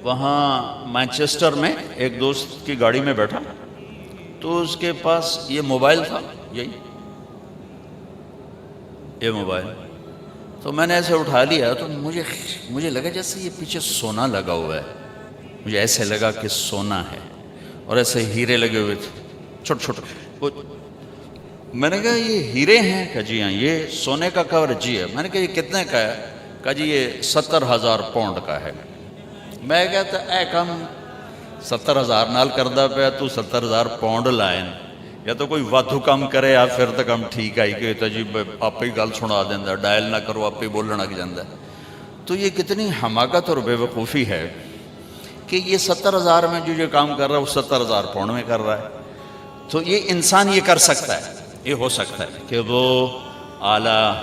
وہاں مانچسٹر میں ایک دوست کی گاڑی میں بیٹھا تو اس کے پاس یہ موبائل تھا، یہ موبائل، تو میں نے ایسے اٹھا لیا تو مجھے لگا جیسے یہ پیچھے سونا لگا ہوا ہے، مجھے ایسے لگا کہ سونا ہے اور ایسے ہیرے لگے ہوئے تھے چھوٹے چھوٹے۔ میں نے کہا یہ ہیرے ہیں؟ کہ جی ہاں یہ سونے کا کور جی ہے۔ میں نے کہا یہ کتنے کا ہے؟ کہا جی یہ 70,000 پاؤنڈ کا ہے۔ میں کہتا اے کم 70,000 نال کردہ پیا تو 70,000 پاؤنڈ لائن، یا تو کوئی وادھو کم کرے یا پھر تو کم ٹھیک آئی کہ تو جی آپ ہی گل سنا دینا، ڈائل نہ کرو آپ ہی بولنا لگ جاندہ۔ تو یہ کتنی حماقت اور بے وقوفی ہے کہ یہ 70,000 میں جو کام کر رہا ہے وہ 70,000 پاؤنڈ میں کر رہا ہے۔ تو یہ انسان یہ کر سکتا ہے، یہ ہو سکتا ہے کہ وہ اعلیٰ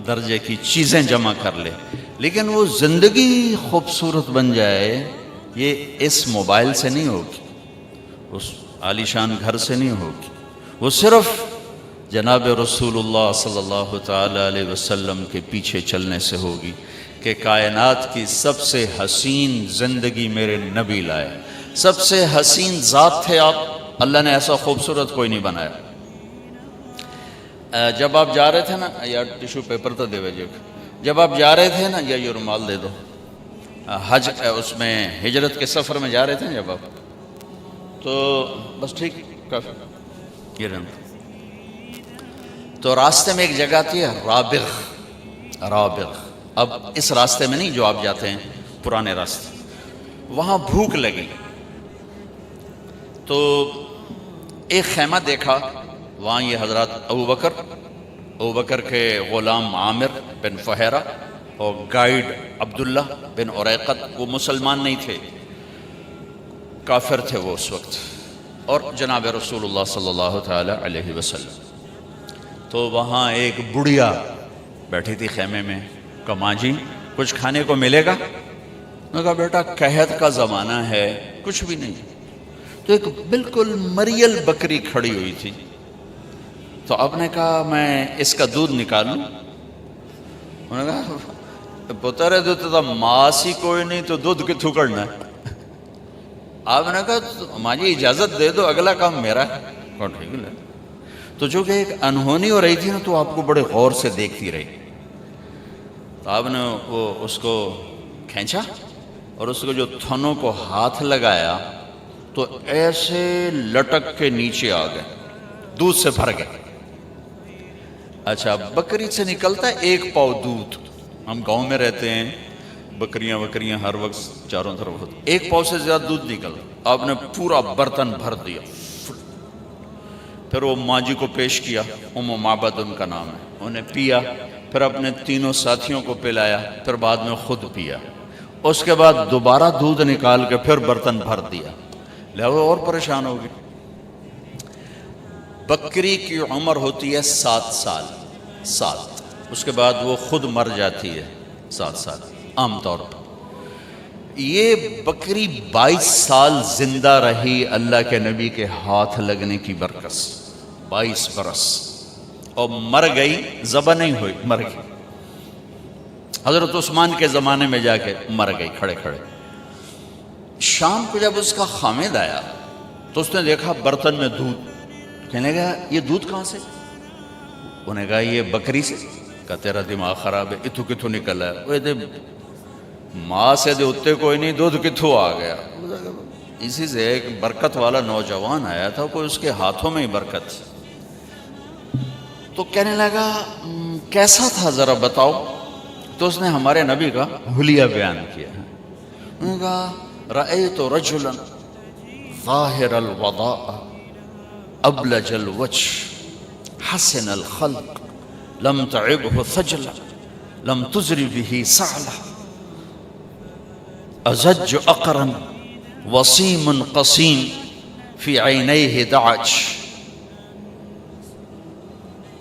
درجے کی چیزیں جمع کر لے، لیکن وہ زندگی خوبصورت بن جائے یہ اس موبائل سے نہیں ہوگی، اس عالی شان گھر سے نہیں ہوگی، وہ صرف جناب رسول اللہ صلی اللہ تعالیٰ علیہ وسلم کے پیچھے چلنے سے ہوگی کہ کائنات کی سب سے حسین زندگی میرے نبی لائے، سب سے حسین ذات تھے آپ، اللہ نے ایسا خوبصورت کوئی نہیں بنایا۔ جب آپ جا رہے تھے نا، یا ٹیشو پیپر تو دے وجہ، جب آپ جا رہے تھے نا، یا یہ رومال دے دو، حج اس میں ہجرت کے سفر میں جا رہے تھے جب آپ، تو بس ٹھیک کافی یہ رہنا، تو راستے میں ایک جگہ تھی رابغ، اب اس راستے میں نہیں جو آپ جاتے ہیں پرانے راستے، وہاں بھوک لگی تو ایک خیمہ دیکھا، وہاں یہ حضرات ابو بکر کے غلام عامر بن فہیرہ اور گائیڈ عبداللہ بن عریقت، وہ مسلمان نہیں تھے، کافر تھے وہ اس وقت، اور جناب رسول اللہ صلی اللہ تعالی علیہ وسلم۔ تو وہاں ایک بڑھیا بیٹھی تھی خیمے میں، کہا ماں جی کچھ کھانے کو ملے گا؟ میں کہا بیٹا قحط کا زمانہ ہے کچھ بھی نہیں۔ تو ایک بالکل مریل بکری کھڑی ہوئی تھی، تو آپ نے کہا میں اس کا دودھ نکالوں؟ انہوں نے کہا پتر ہے دودھ تو ماس ہی کوئی نہیں تو دودھ کتوں کرنا ہے؟ آپ نے کہا ماں جی اجازت دے دو، اگلا کام میرا ہے۔ کہا ٹھیک ہے۔ تو جو کہ ایک انہونی ہو رہی تھی نا، تو آپ کو بڑے غور سے دیکھتی رہی، تو آپ نے وہ اس کو کھینچا اور اس کو جو تھنوں کو ہاتھ لگایا تو ایسے لٹک کے نیچے آ گئے، دودھ سے بھر گئے۔ اچھا بکری سے نکلتا ہے 1 پاؤ دودھ، ہم گاؤں میں رہتے ہیں، بکریاں ہر وقت چاروں طرف ہوتی، 1 پاؤ سے زیادہ دودھ نکلتا، آپ نے پورا برتن بھر دیا، پھر وہ ماں جی کو پیش کیا، معبد ان کا نام ہے، انہیں پیا، پھر اپنے 3 ساتھیوں کو پلایا، پھر بعد میں خود پیا، اس کے بعد دوبارہ دودھ نکال کے پھر برتن بھر دیا، لہذا اور پریشان ہو گئی۔ بکری کی عمر ہوتی ہے 7 سال، اس کے بعد وہ خود مر جاتی ہے 7 سال عام طور پر۔ یہ بکری 22 سال زندہ رہی اللہ کے نبی کے ہاتھ لگنے کی برکت، 22 برس، اور مر گئی، ذبح نہیں ہوئی، مر گئی، حضرت عثمان کے زمانے میں جا کے مر گئی کھڑے کھڑے۔ شام کو جب اس کا خامد آیا تو اس نے دیکھا برتن میں دودھ، کہنے لگا یہ دودھ کہاں سے؟ انہوں نے کہا یہ بکری سے۔ کہا تیرا دماغ خراب ہے، اتھو کتھو نکل ہے؟ وہ دے ماں سے دے اتے کوئی نہیں، دودھ کتھو آ گیا؟ اسی سے ایک برکت والا نوجوان آیا تھا، کوئی اس کے ہاتھوں میں ہی برکت تھی۔ تو کہنے لگا کیسا تھا ذرا بتاؤ؟ تو اس نے ہمارے نبی کا حلیہ بیان کیا۔ انہوں نے کہا رأیت رجلا ظاہر الوضاء ابلج الوجه حسن الخلق لم تعبه ثجلة لم تزر به سعلة أزج أقرا وصيم قصيم في عينيه دعج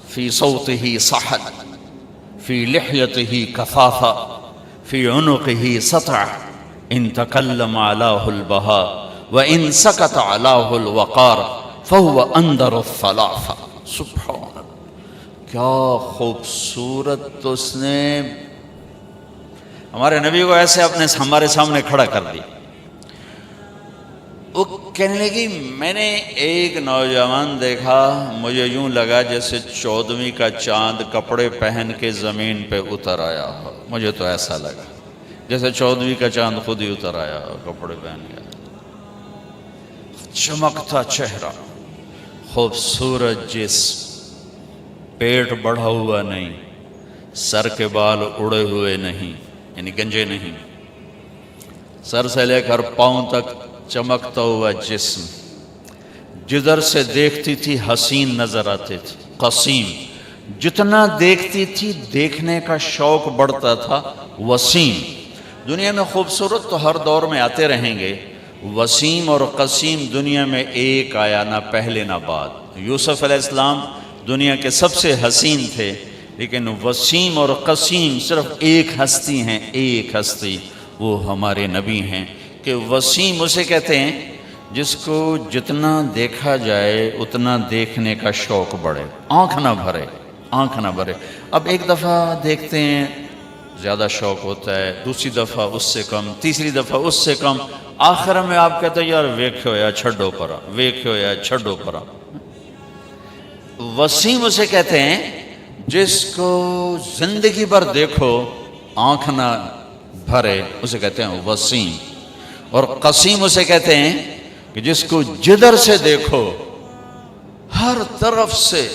في صوته صحل في لحيته كثافة في عنقه سطع إن تكلم علاه البهاء وإن سكت علاه الوقار فهو اندر الثلاثہ۔ سبحان اللہ، کیا خوبصورت اس نے ہمارے نبی کو ایسے ہمارے سامنے کھڑا کر دیا۔ وہ کہنے لگی میں نے ایک نوجوان دیکھا، مجھے یوں لگا جیسے 14ویں کا چاند کپڑے پہن کے زمین پہ اتر آیا ہو، مجھے تو ایسا لگا جیسے 14ویں کا چاند خود ہی اتر آیا ہو کپڑے پہن کے، چمکتا چہرہ، خوبصورت جسم، پیٹ بڑھا ہوا نہیں، سر کے بال اڑے ہوئے نہیں یعنی گنجے نہیں، سر سے لے کر پاؤں تک چمکتا ہوا جسم، جدھر سے دیکھتی تھی حسین نظر آتے تھے، قسیم، جتنا دیکھتی تھی دیکھنے کا شوق بڑھتا تھا، وسیم۔ دنیا میں خوبصورت تو ہر دور میں آتے رہیں گے، وسیم اور قسیم دنیا میں ایک آیا، نہ پہلے نہ بعد۔ یوسف علیہ السلام دنیا کے سب سے حسین تھے، لیکن وسیم اور قسیم صرف ایک ہستی ہیں، ایک ہستی، وہ ہمارے نبی ہیں۔ کہ وسیم اسے کہتے ہیں جس کو جتنا دیکھا جائے اتنا دیکھنے کا شوق بڑھے، آنکھ نہ بھرے، آنکھ نہ بھرے۔ اب ایک دفعہ دیکھتے ہیں زیادہ شوق ہوتا ہے، دوسری دفعہ اس سے کم، تیسری دفعہ اس سے کم، آخر میں آپ کہتے ہیں یار ویکھو یا چھڈو پرا، ویکھو یا چھڈو پرا۔ وسیم اسے کہتے ہیں جس کو زندگی بھر دیکھو آنکھ نہ بھرے، اسے کہتے ہیں وسیم۔ اور قسیم اسے کہتے ہیں کہ جس کو جدھر سے دیکھو ہر طرف سے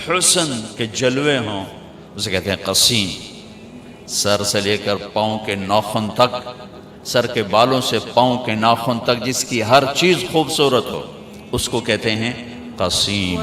حسن کے جلوے ہوں، اسے کہتے ہیں قسیم۔ سر سے لے کر پاؤں کے ناخن تک، سر کے بالوں سے پاؤں کے ناخن تک جس کی ہر چیز خوبصورت ہو، اس کو کہتے ہیں قسیم۔